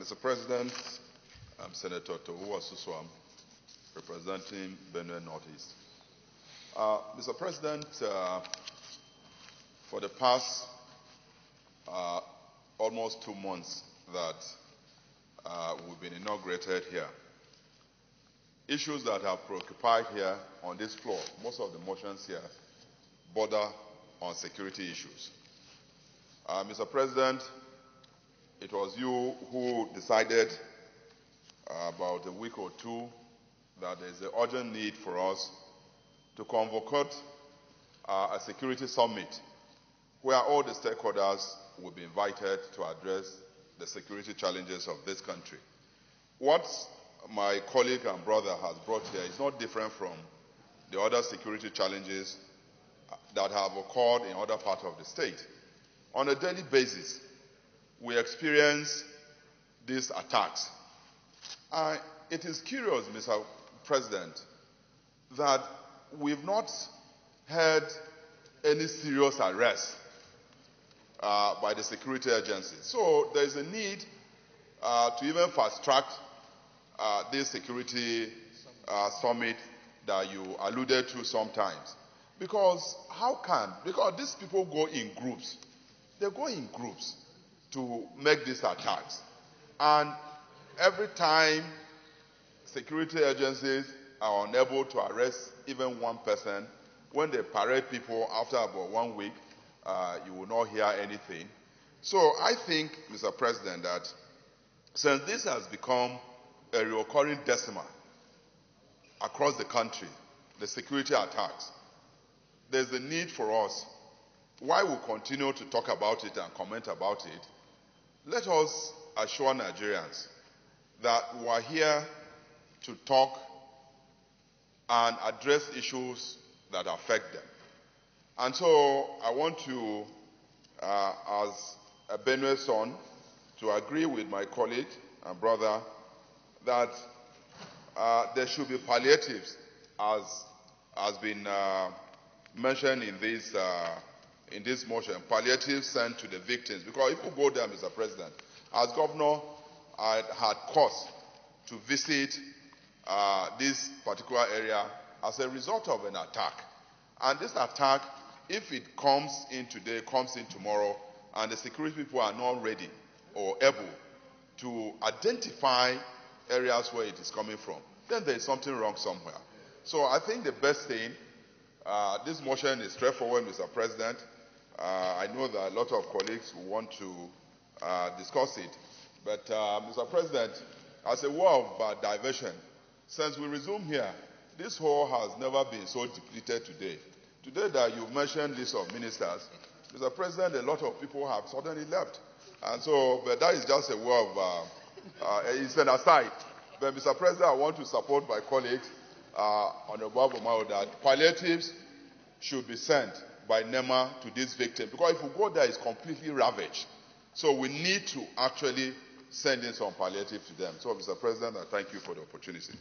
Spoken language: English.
Mr. President, I'm Senator Suswam, representing Benue Northeast. Mr. President, for the past almost 2 months that we've been inaugurated here, issues that have preoccupied here on this floor, most of the motions here, border on security issues. Mr. President, it was you who decided about a week or two that there is an urgent need for us to convoke a security summit where all the stakeholders will be invited to address the security challenges of this country. What my colleague and brother has brought here is not different from the other security challenges that have occurred in other parts of the state. On a daily basis, we experience these attacks. It is curious, Mr. President, that we've not had any serious arrests by the security agencies. So there is a need to even fast-track this security summit that you alluded to sometimes. Because these people go in groups. They go in groups to make these attacks. And every time security agencies are unable to arrest even one person, when they parade people after about 1 week, you will not hear anything. So I think, Mr. President, that since this has become a recurring decimal across the country, the security attacks, there's a need for us, while we continue to talk about it and comment about it, let us assure Nigerians that we are here to talk and address issues that affect them. And so I want to, as a Benue son, to agree with my colleague and brother that there should be palliatives, as has been mentioned in this motion, palliatives sent to the victims. Because if you go there, Mr. President, as governor, I had cause to visit this particular area as a result of an attack. And this attack, if it comes in today, comes in tomorrow, and the security people are not ready or able to identify areas where it is coming from, then there is something wrong somewhere. So I think the best thing, this motion is straightforward, Mr. President. I know that a lot of colleagues will want to discuss it. But, Mr. President, as a way of diversion, since we resume here, this hall has never been so depleted today. Today that you've mentioned list of ministers, Mr. President, a lot of people have suddenly left. And so, but that is just a way of, it's an aside. But, Mr. President, I want to support my colleagues on the Bobo that palliatives should be sent by NEMA to this victim. Because if we go there, it's completely ravaged. So we need to actually send in some palliative to them. So, Mr. President, I thank you for the opportunity.